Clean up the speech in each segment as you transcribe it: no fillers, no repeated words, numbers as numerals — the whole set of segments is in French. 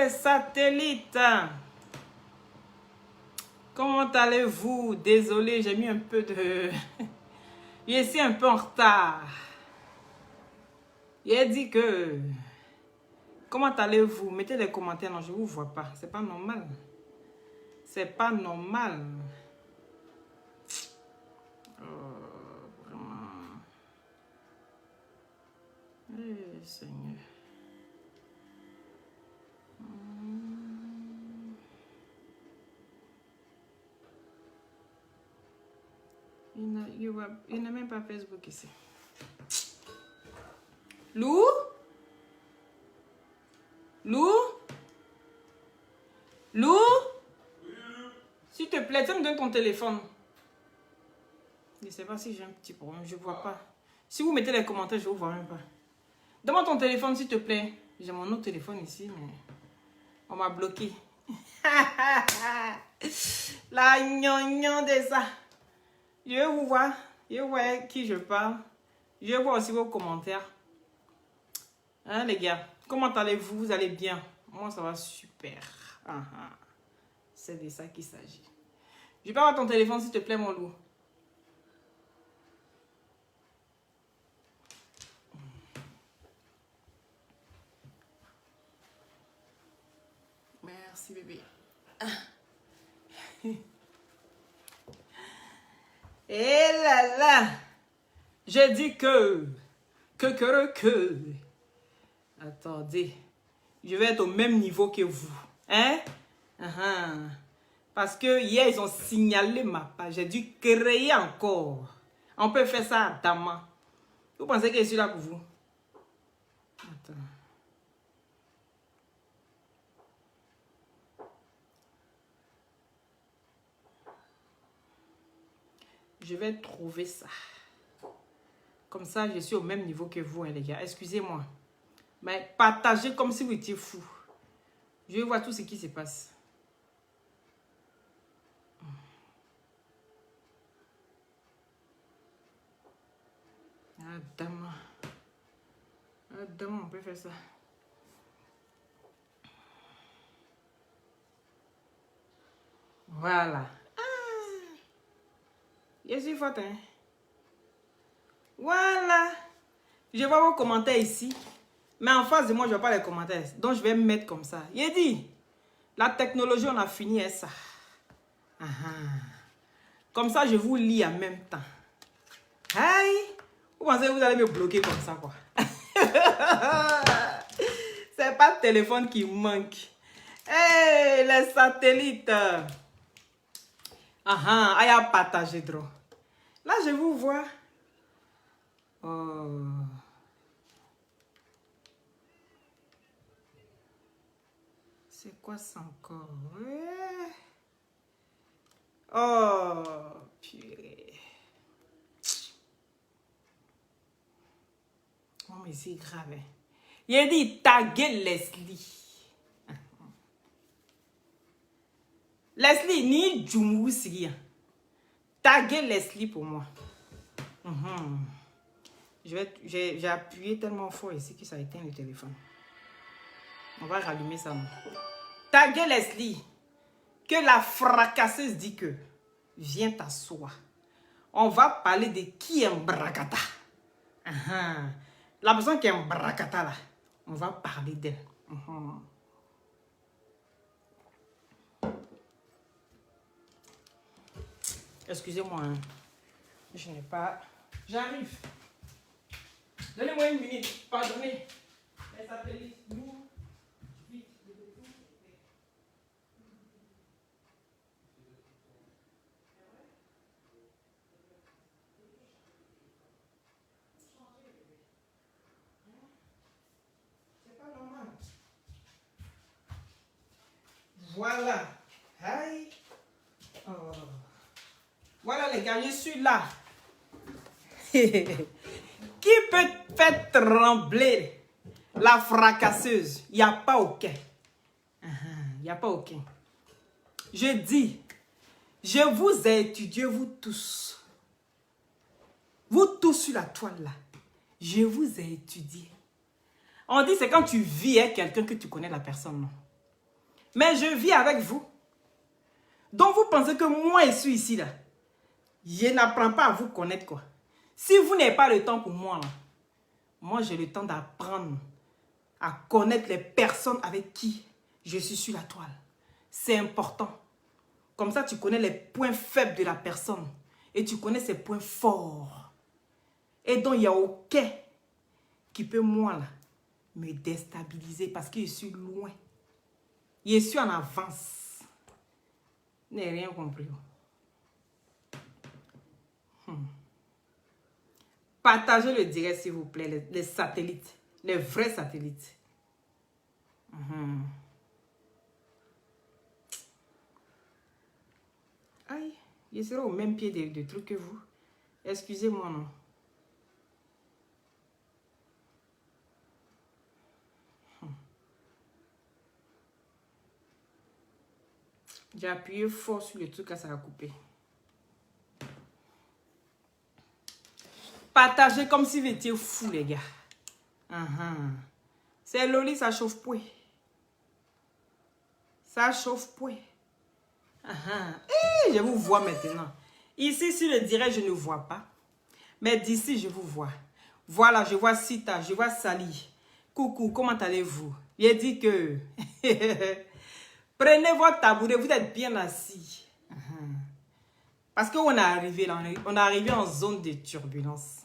les satellites. Comment allez-vous? Désolé, j'ai mis un peu de... Je suis un peu en retard. J'ai dit que... Comment allez-vous? Mettez des commentaires. Non, je ne vous vois pas. C'est pas normal. C'est pas normal. Vraiment. Eh, Seigneur. Il n'a même pas Facebook ici. Lou? Lou? Lou? S'il te plaît, tu me donnes ton téléphone. Je ne sais pas si j'ai un petit problème, je ne vois pas. Si vous mettez les commentaires, je ne vous vois même pas. Donne-moi ton téléphone, s'il te plaît. J'ai mon autre téléphone ici, mais on m'a bloqué. La gnangnan de ça. Je vous vois. Je vois qui je parle. Je vois aussi vos commentaires. Hein, les gars? Comment allez-vous? Vous allez bien? Moi, ça va super. C'est de ça qu'il s'agit. Je peux avoir ton téléphone, s'il te plaît, mon loup. Merci, bébé. Et là là. Je dis que. Attendez. Je vais être au même niveau que vous. Hein? Parce que hier, ils ont signalé ma page. J'ai dû créer encore. On peut faire ça à Dama. Vous pensez que je suis là pour vous? Attends. Je vais trouver ça. Comme ça, je suis au même niveau que vous, hein, les gars. Excusez-moi. Mais partagez comme si vous étiez fous. Je vais voir tout ce qui se passe. Dama. Dama, on peut faire ça. Voilà. Je suis forte, hein. Voilà. Je vois vos commentaires ici. Mais en face de moi, je ne vois pas les commentaires. Donc, je vais me mettre comme ça. Il dit, la technologie, on a fini avec ça. Comme ça, je vous lis en même temps. Aïe. Vous pensez que vous allez me bloquer comme ça, quoi? C'est pas le téléphone qui manque. Hey, les satellites. Aïe, à partager, trop. Là, je vous vois. Oh. C'est quoi ça encore? Ouais. Oh, purée. Oh, mais c'est grave. Hein. Il a dit taguer Leslie. Leslie, ni Jumou Siria. Taguer Leslie pour moi. J'ai appuyé tellement fort ici que ça a éteint le téléphone. On va rallumer ça. Taguer Leslie. Que la fracasseuse dit que. Viens t'asseoir. On va parler de qui est un bracata. La personne qui est un bracata là. On va parler d'elle. Excusez-moi. Hein. Je n'ai pas... J'arrive. Donnez-moi une minute. Pardonnez. Les satellites. Nous. Vite. C'est pas normal. Voilà. Aïe. Oh. Voilà les gars, je suis là. Qui peut faire trembler la fracasseuse? Il n'y a pas aucun. Il n'y a pas aucun. Je dis, je vous ai étudié, vous tous. Vous tous sur la toile là. Je vous ai étudié. On dit c'est quand tu vis avec quelqu'un que tu connais la personne, non? Mais je vis avec vous. Donc vous pensez que moi, je suis ici là. Je n'apprends pas à vous connaître quoi. Si vous n'avez pas le temps pour moi là, moi j'ai le temps d'apprendre à connaître les personnes avec qui je suis sur la toile. C'est important. Comme ça, tu connais les points faibles de la personne. Et tu connais ses points forts. Et donc, il n'y a aucun qui peut, moi, là, me déstabiliser parce que je suis loin. Je suis en avance. Je n'ai rien compris. Partagez le direct, s'il vous plaît, les satellites. Les vrais satellites. Aïe, je serai au même pied de trucs que vous. Excusez-moi, non. J'ai appuyé fort sur le truc, là, ça a coupé. Partagez comme si vous étiez fous, les gars. C'est Loli, ça chauffe point. Ça chauffe point. Je vous vois maintenant. Ici, sur le direct, je ne vois pas. Mais d'ici, je vous vois. Voilà, je vois Sita, je vois Sally. Coucou, comment allez-vous? Il dit que... Prenez votre tabouret, vous êtes bien assis. Parce qu'on est arrivé là, on est arrivé en zone de turbulence.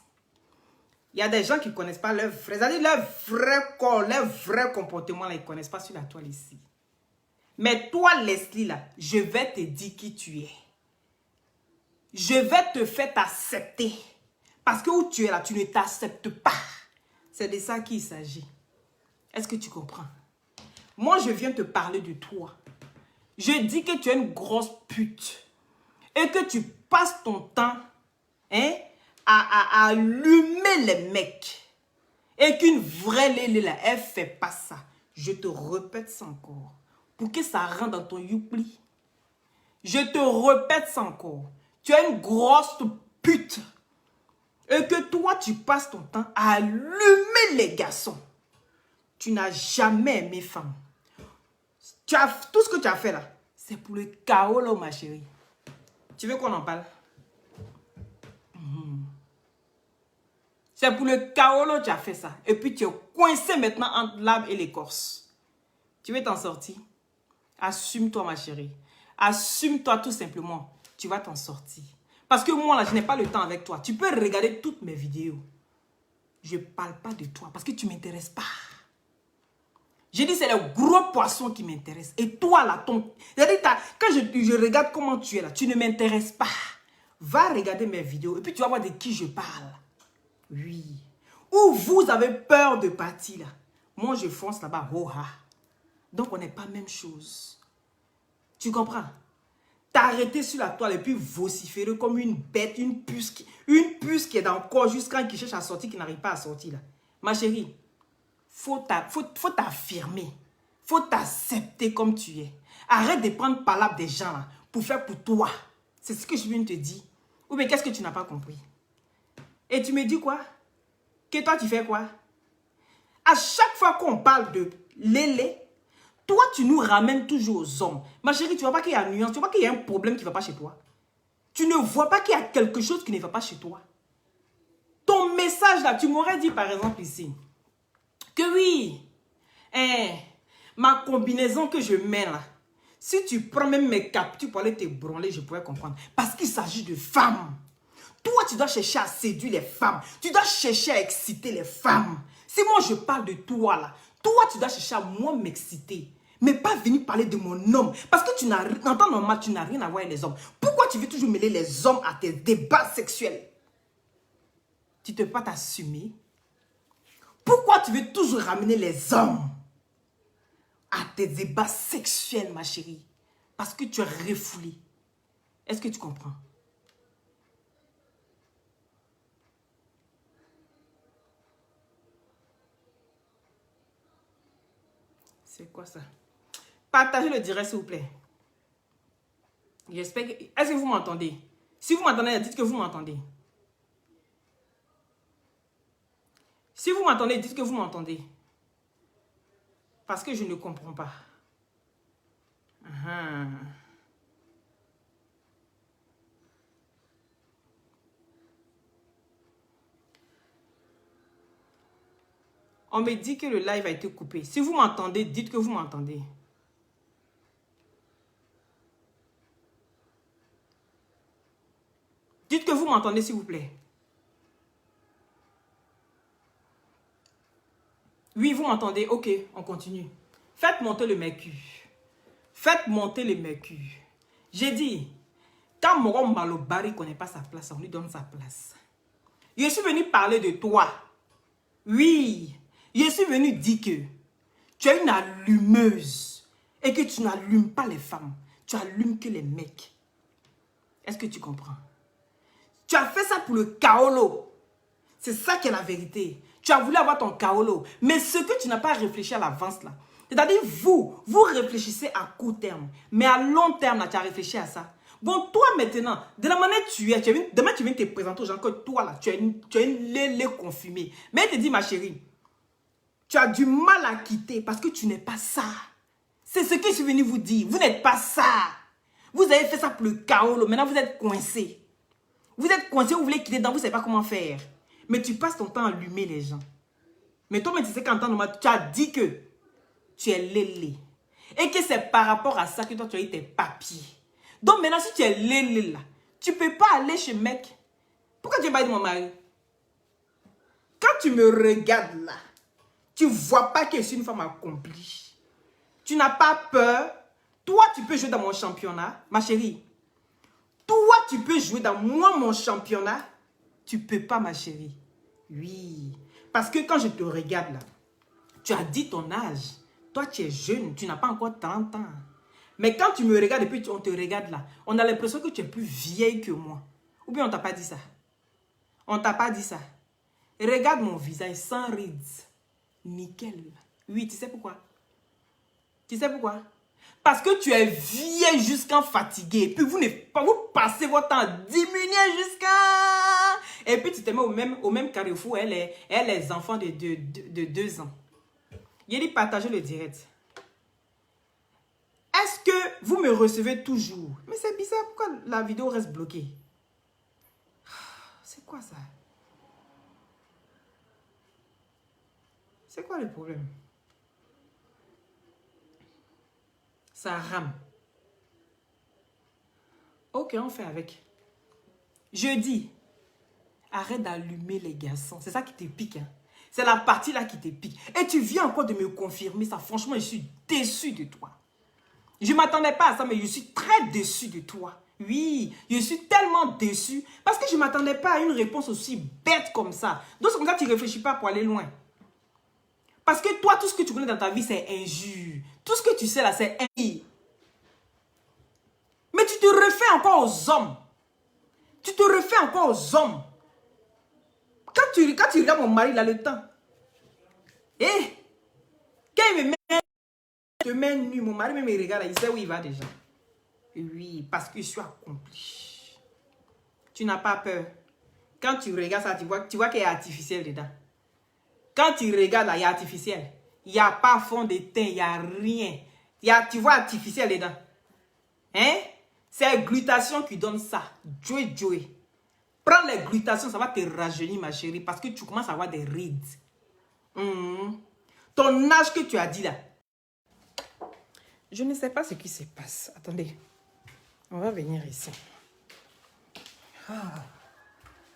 Il y a des gens qui ne connaissent pas leur vrai, c'est-à-dire leur vrai corps, leur vrai comportement, là, ils ne connaissent pas sur la toile ici. Mais toi, Leslie, là, je vais te dire qui tu es. Je vais te faire t'accepter. Parce que où tu es là, tu ne t'acceptes pas. C'est de ça qu'il s'agit. Est-ce que tu comprends? Moi, je viens te parler de toi. Je dis que tu es une grosse pute. Et que tu passes ton temps à allumer les mecs. Et qu'une vraie Lélé, là, elle ne fait pas ça. Je te répète ça encore. Pour que ça rentre dans ton youpli. Je te répète ça encore. Tu es une grosse pute. Et que toi, tu passes ton temps à allumer les garçons. Tu n'as jamais aimé femme. Tout ce que tu as fait là, c'est pour le chaos là, ma chérie. Tu veux qu'on en parle? C'est pour le chaos là, tu as fait ça. Et puis tu es coincé maintenant entre l'âme et l'écorce. Tu veux t'en sortir? Assume-toi, ma chérie. Assume-toi tout simplement. Tu vas t'en sortir. Parce que moi, là, je n'ai pas le temps avec toi. Tu peux regarder toutes mes vidéos. Je ne parle pas de toi parce que tu ne m'intéresses pas. J'ai dit, c'est le gros poisson qui m'intéresse. Et toi, là, quand je regarde comment tu es là, tu ne m'intéresses pas. Va regarder mes vidéos et puis tu vas voir de qui je parle. Oui. Ou vous avez peur de partir là. Moi, je fonce là-bas. Oh, ah. Donc, on n'est pas la même chose. Tu comprends? T'arrêter sur la toile et puis vociférer comme une bête, une puce qui est dans le corps jusqu'à qui cherche à sortir, qui n'arrive pas à sortir là. Ma chérie, faut t'affirmer. Faut t'accepter comme tu es. Arrête de prendre parole des gens là pour faire pour toi. C'est ce que je viens de te dire. Ou bien qu'est-ce que tu n'as pas compris? Et tu me dis quoi? Que toi tu fais quoi? À chaque fois qu'on parle de Lélé, toi, tu nous ramènes toujours aux hommes. Ma chérie, tu vois pas qu'il y a une nuance, tu vois pas qu'il y a un problème qui ne va pas chez toi. Tu ne vois pas qu'il y a quelque chose qui ne va pas chez toi. Ton message là, tu m'aurais dit par exemple ici, que oui, ma combinaison que je mets là, si tu prends même mes captures pour aller te branler, je pourrais comprendre. Parce qu'il s'agit de femmes. Toi, tu dois chercher à séduire les femmes. Tu dois chercher à exciter les femmes. Si moi je parle de toi là, toi tu dois chercher à moi m'exciter. Mais pas venir parler de mon homme. Parce que en temps normal, tu n'as rien à voir avec les hommes. Pourquoi tu veux toujours mêler les hommes à tes débats sexuels? Tu ne peux pas t'assumer. Pourquoi tu veux toujours ramener les hommes à tes débats sexuels, ma chérie? Parce que tu es refoulé. Est-ce que tu comprends? C'est quoi ça? Partagez le direct, s'il vous plaît. J'espère que... Est-ce que vous m'entendez? Si vous m'entendez, dites que vous m'entendez. Si vous m'entendez, dites que vous m'entendez. Parce que je ne comprends pas. On me dit que le live a été coupé. Si vous m'entendez, dites que vous m'entendez. Dites que vous m'entendez, s'il vous plaît. Oui, vous m'entendez. Ok, on continue. Faites monter le mercure. Faites monter le mercure. J'ai dit, quand Moron Malobari ne connaît pas sa place, on lui donne sa place. Je suis venu parler de toi. Oui, je suis venu dire que tu es une allumeuse et que tu n'allumes pas les femmes. Tu allumes que les mecs. Est-ce que tu comprends? Tu as fait ça pour le kaolo. C'est ça qui est la vérité. Tu as voulu avoir ton kaolo. Mais ce que tu n'as pas réfléchi à l'avance là, c'est-à-dire vous réfléchissez à court terme. Mais à long terme, là, tu as réfléchi à ça. Bon, toi maintenant, de la manière tu es, demain tu viens te présenter aux gens que toi là, tu es une lélé confirmée. Mais elle te dit, ma chérie, tu as du mal à quitter parce que tu n'es pas ça. C'est ce que je suis venu vous dire. Vous n'êtes pas ça. Vous avez fait ça pour le kaolo. Maintenant, vous êtes coincé. Vous êtes coincé, vous voulez quitter dedans, vous ne savez pas comment faire. Mais tu passes ton temps à allumer les gens. Mais toi, tu sais qu'en temps normal, tu as dit que tu es lélé. Et que c'est par rapport à ça que toi, tu as eu tes papiers. Donc maintenant, si tu es lélé là, tu ne peux pas aller chez mec. Pourquoi tu n'es pas de mon mari? Quand tu me regardes là, tu ne vois pas que je suis une femme accomplie. Tu n'as pas peur. Toi, tu peux jouer dans mon championnat, ma chérie. Toi, tu peux jouer dans moi, mon championnat. Tu ne peux pas, ma chérie. Oui. Parce que quand je te regarde là, tu as dit ton âge. Toi, tu es jeune. Tu n'as pas encore 30 ans. Mais quand tu me regardes et puis on te regarde là, on a l'impression que tu es plus vieille que moi. Ou bien on ne t'a pas dit ça. On ne t'a pas dit ça. Regarde mon visage sans rides. Nickel. Oui, tu sais pourquoi? Tu sais pourquoi? Parce que tu es vieille jusqu'en fatigué. Et puis vous passez votre temps à diminuer jusqu'à... Et puis tu te mets au même carrefour. Elle est enfant de 2 ans. Il dit partagez le direct. Est-ce que vous me recevez toujours? Mais c'est bizarre. Pourquoi la vidéo reste bloquée? C'est quoi ça? C'est quoi le problème? Ça rame. Ok, on fait avec. Je dis, arrête d'allumer les garçons. C'est ça qui te pique. Hein? C'est la partie là qui te pique. Et tu viens encore de me confirmer ça. Franchement, je suis déçu de toi. Je ne m'attendais pas à ça, mais je suis très déçu de toi. Oui, je suis tellement déçu. Parce que je ne m'attendais pas à une réponse aussi bête comme ça. Donc c'est comme ça que tu ne réfléchis pas pour aller loin. Parce que toi, tout ce que tu connais dans ta vie, c'est injure. Tout ce que tu sais là, c'est injure. Mais tu te refais encore aux hommes. Tu te refais encore aux hommes. Quand tu regardes mon mari, il a le temps. Et quand il me met nu, mon mari me regarde, il sait où il va déjà. Oui, parce que je suis accompli. Tu n'as pas peur. Quand tu regardes ça, tu vois qu'il y a artificiel dedans. Quand tu regardes là, il y a artificiel. Il n'y a pas fond de teint, il n'y a rien. Tu vois artificiel dedans. Hein? C'est glutation qui donne ça. Joey. Prends les glutations, ça va te rajeunir, ma chérie, parce que tu commences à avoir des rides. Ton âge que tu as dit là. Je ne sais pas ce qui se passe. Attendez. On va venir ici.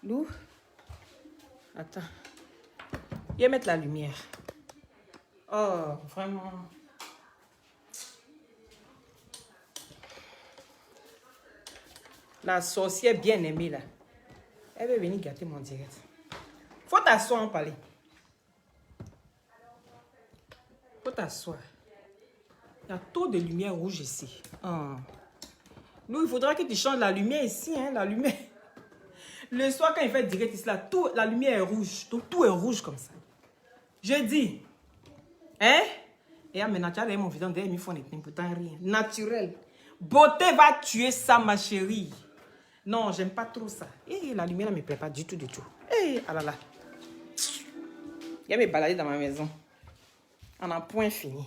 Lou. Attends. Je vais mettre la lumière. Oh, vraiment. La sorcière bien aimée là. Elle veut venir gâter mon direct. Faut t'asseoir en parler. Faut t'asseoir. Il y a trop de lumière rouge ici. Nous, il faudra que tu changes la lumière ici. Hein, la lumière. Le soir, quand il fait direct ici, là, la lumière est rouge. Tout est rouge comme ça. Je dis. Hein? Et maintenant, tu as mon visage derrière mes fonds. Pourtant, rien. Naturel. Beauté va tuer ça, ma chérie. Non, j'aime pas trop ça. Et la lumière ne me plaît pas du tout. Et ah là là. Il y a mes baladés dans ma maison. On a point fini.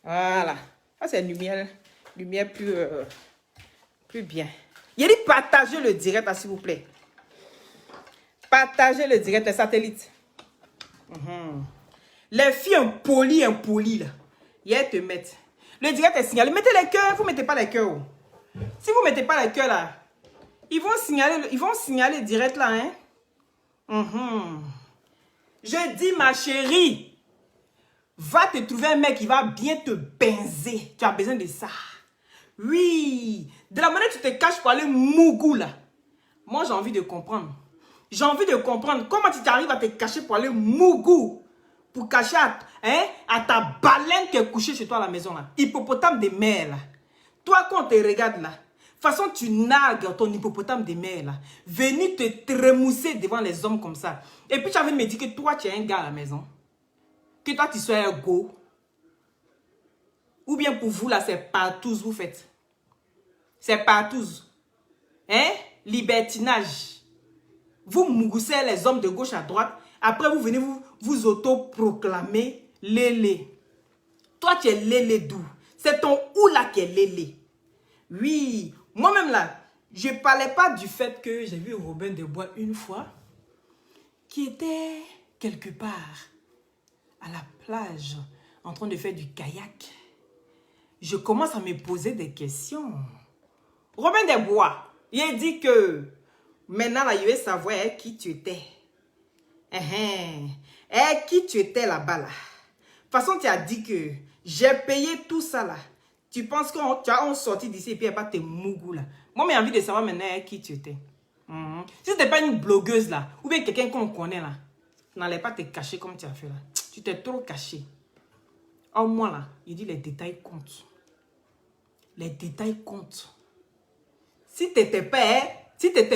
Voilà. Ça, c'est la lumière. lumière plus bien. Il a dit partagez le direct, là, s'il vous plaît. Partagez le direct, les satellites. Les filles impolies, là. Elles te mettent. Le direct est signalé. Mettez les cœurs, vous ne mettez pas les cœurs. Si vous ne mettez pas les cœurs, là, ils vont signaler direct, là, hein. Je dis, ma chérie, va te trouver un mec qui va bien te benzer. Tu as besoin de ça. Oui. De la manière que tu te caches pour aller mougou, là. Moi, j'ai envie de comprendre. J'ai envie de comprendre comment tu t'arrives à te cacher pour aller mougou. Pour cacher à ta baleine qui est couchée chez toi à la maison, là. Hippopotame de mer, là. Toi, quand on te regarde, là, de toute façon, tu nagues ton hippopotame de mer, là. Venir te trémousser devant les hommes comme ça. Et puis, tu as envie de me dire que toi, tu es un gars à la maison. Que toi, tu sois un go. Ou bien pour vous, là, c'est partouze, vous faites. C'est partouze. Hein? Libertinage. Vous mougoussez les hommes de gauche à droite. Après, vous venez vous auto-proclamer lélé. Toi, tu es lélé d'où? C'est ton ou là qui est lélé. Oui. Moi-même, là, je ne parlais pas du fait que j'ai vu Robin des Bois une fois qui était quelque part à la plage en train de faire du kayak. Je commence à me poser des questions. Robin des Bois, il a dit que maintenant, là, il veut savoir qui tu étais. Qui tu étais là-bas, là. De toute façon, tu as dit que j'ai payé tout ça, là. Tu penses qu'on tu sorti d'ici et puis il n'y a pas tes mougous, là. Moi, j'ai envie de savoir maintenant qui tu étais. Si tu n'étais pas une blogueuse, là, ou bien quelqu'un qu'on connaît, là, tu n'allais pas te cacher comme tu as fait, là. Tu t'es trop caché. Or, moi, là, il dit les détails comptent. Les détails comptent. Si tu n'étais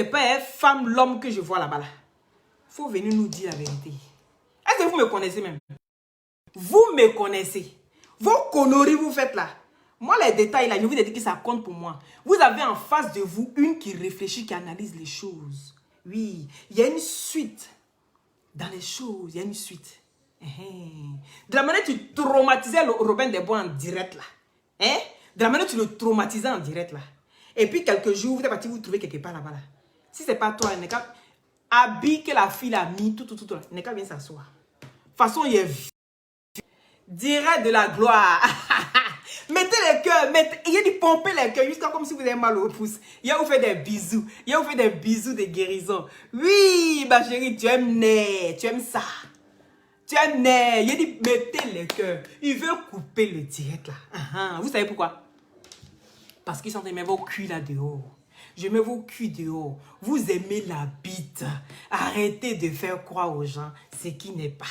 pas femme, l'homme que je vois là-bas, là, il faut venir nous dire la vérité. Est-ce que vous me connaissez même? Vous me connaissez. Vos conneries vous faites là. Moi, les détails là, je vous ai dit que ça compte pour moi. Vous avez en face de vous une qui réfléchit, qui analyse les choses. Oui, il y a une suite. Dans les choses, il y a une suite. De la manière que tu traumatisais le Robin des Bois en direct là. De la manière que tu le traumatisais en direct là. Et puis quelques jours, vous êtes parti vous trouver quelque part là-bas là. Si c'est pas toi, il n'est qu'à habiller que la fille a mis, tout, il n'est qu'à bien s'asseoir. De toute façon, il est direct de la gloire. Mettez les cœurs, il y a dit pomper les cœurs jusqu'à comme si vous avez mal au pouce. Il y a vous fait des bisous. Il y a vous fait des bisous de guérison. Oui, ma chérie, tu aimes né, tu aimes ça. Tu aimes né. Il a dit mettez les cœurs. Il veut couper le direct là. Vous savez pourquoi? Parce qu'ils sont aimés vos culs là dehors. Je mets vos culs dehors. Vous aimez la bite. Arrêtez de faire croire aux gens ce qui n'est pas.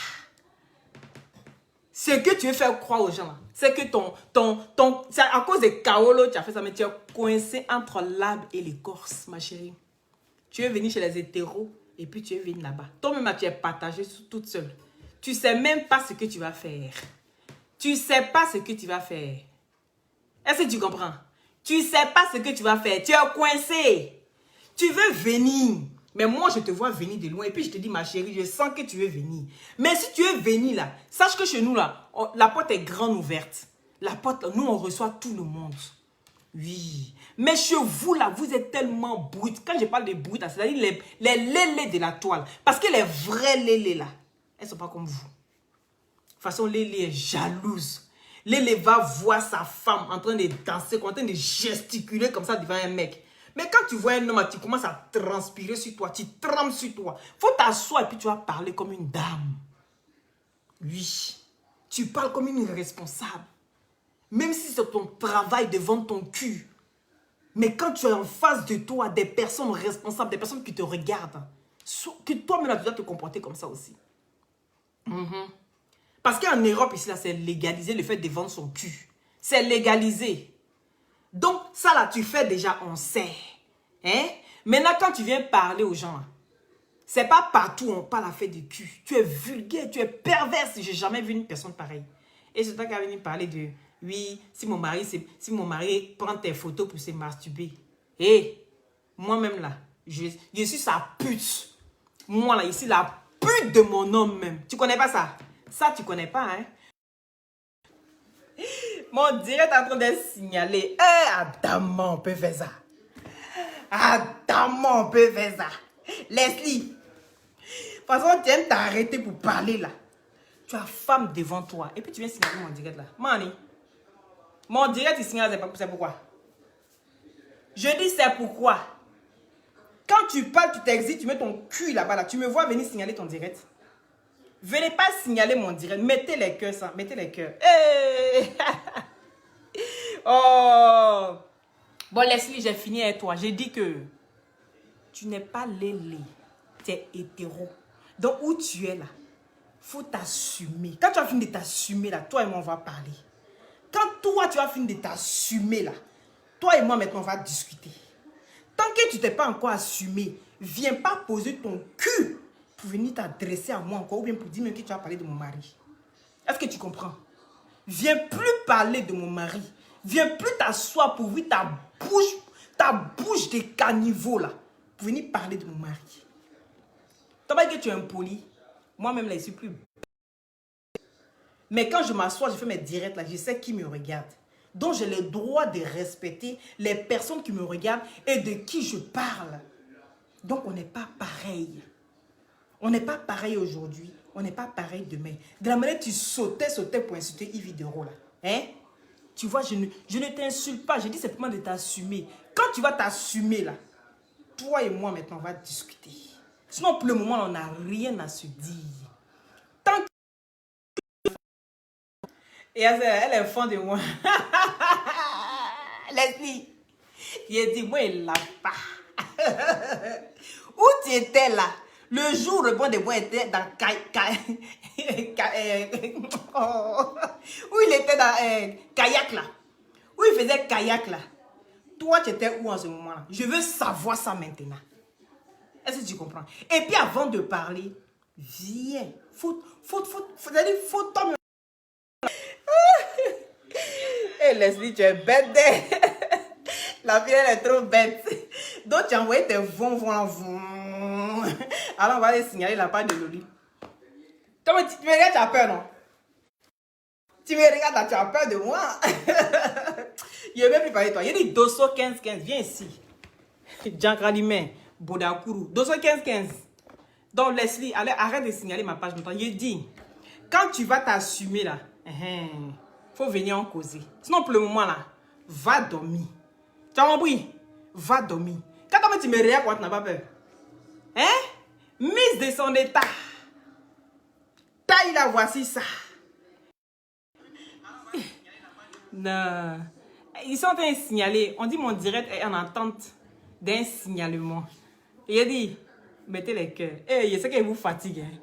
Ce que tu veux faire croire aux gens, c'est que c'est à cause des Kaolo, tu as fait ça, mais tu es coincé entre l'arbre et l'écorce, ma chérie. Tu es venu chez les hétéros et puis tu es venu là-bas. Toi-même, tu es partagée toute seule. Tu ne sais même pas ce que tu vas faire. Tu ne sais pas ce que tu vas faire. Est-ce que tu comprends? Tu ne sais pas ce que tu vas faire. Tu es coincé. Tu veux venir. Mais moi, je te vois venir de loin. Et puis, je te dis, ma chérie, je sens que tu veux venir. Mais si tu veux venir là, sache que chez nous, là, la porte est grande ouverte. La porte, là, nous, on reçoit tout le monde. Oui. Mais chez vous, là, vous êtes tellement brutes. Quand je parle de brutes, c'est-à-dire les lélés de la toile. Parce que les vrais lélés, là, elles ne sont pas comme vous. De toute façon, Lélé est jalouse. Lélé va voir sa femme en train de danser, en train de gesticuler comme ça devant un mec. Mais quand tu vois un homme, tu commences à transpirer sur toi, tu trembles sur toi. Faut t'asseoir et puis tu vas parler comme une dame. Oui, tu parles comme une responsable. Même si c'est ton travail devant ton cul. Mais quand tu es en face de toi, des personnes responsables, des personnes qui te regardent, que toi-même tu dois te comporter comme ça aussi. Parce qu'en Europe, ici, c'est légalisé le fait de vendre son cul. C'est légalisé. Donc, ça là, tu fais déjà, on sait. Maintenant, quand tu viens parler aux gens, c'est pas partout où on parle à faire du cul. Tu es vulgaire, tu es perverse. J'ai jamais vu une personne pareille. Et c'est toi qui as venu parler de, oui, si mon mari prend tes photos pour se masturber. Moi-même là, je suis sa pute. Moi là, ici, la pute de mon homme même. Tu connais pas ça? Ça, tu connais pas, Mon direct est en train d'être signalé. Eh, Adamant, on peut faire ça. Adamant, on peut faire ça. Leslie, de toute façon, tu aimes t'arrêter pour parler là. Tu as femme devant toi. Et puis tu viens signaler mon direct là. Mani, mon direct, il signale, c'est pourquoi. Je dis c'est pourquoi. Quand tu parles, tu t'exites, tu mets ton cul là-bas là. Tu me vois venir signaler ton direct. Venez pas signaler mon direct. Mettez les cœurs, ça. Mettez les cœurs. Hey! Oh! Bon, Leslie, j'ai fini avec toi. J'ai dit que tu n'es pas lélé. Tu es hétéro. Donc, où tu es là, faut t'assumer. Quand tu as fini de t'assumer là, toi et moi, on va parler. Quand toi, tu as fini de t'assumer là, toi et moi, maintenant, on va discuter. Tant que tu t'es pas encore assumé, viens pas poser ton cul pour venir t'adresser à moi encore ou bien pour dire même que tu vas parler de mon mari. Est-ce que tu comprends? Viens plus parler de mon mari. Viens plus t'asseoir pour ouvrir ta bouche de caniveau là, pour venir parler de mon mari. Tant que tu es impoli, moi-même là, je suis plus. Mais quand je m'assois, je fais mes directs là, je sais qui me regarde. Donc j'ai le droit de respecter les personnes qui me regardent et de qui je parle. Donc on n'est pas pareil. On n'est pas pareil aujourd'hui. On n'est pas pareil demain. De la manière tu sautais pour insulter Yves Dero là. Hein? Tu vois, je ne t'insulte pas. Je dis simplement de t'assumer. Quand tu vas t'assumer là, toi et moi maintenant on va discuter. Sinon pour le moment on n'a rien à se dire. Tant que... Et elle est fan de moi. Leslie, il dit, moi, il l'a pas. Où tu étais là? Le jour où le bon de moi était dans où il était dans kayak là. Où il faisait kayak là. Toi, tu étais où en ce moment-là? Je veux savoir ça maintenant. Est-ce que tu comprends? Et puis avant de parler, viens. Faut toi. Hey Leslie, tu es bête. La fille, elle est trop bête. Donc, tu as envoyé tes vons. Alors, on va aller signaler la part de Loli. Tu me regardes, tu as peur, non? Tu me regardes, tu as peur de moi. Je ne vais même plus parler de toi. Il dit Dosso 15-15, viens ici. Djankralimé, Bodakuru. Dosso 15-15. Donc, Leslie, allez, arrête de signaler ma page maintenant. Il dit, quand tu vas t'assumer là, faut venir en causer. Sinon, pour le moment là, va dormir. Tu as compris? Va dormir. Quand tu me regardes, tu n'as pas peur. Hein? Mise de son état. Taille la, voici ça. Non. Ils sont en train de signaler. On dit mon direct est en attente d'un signalement. Et il a dit, mettez les cœurs. Et je sais qu'il vous fatigue. Hein.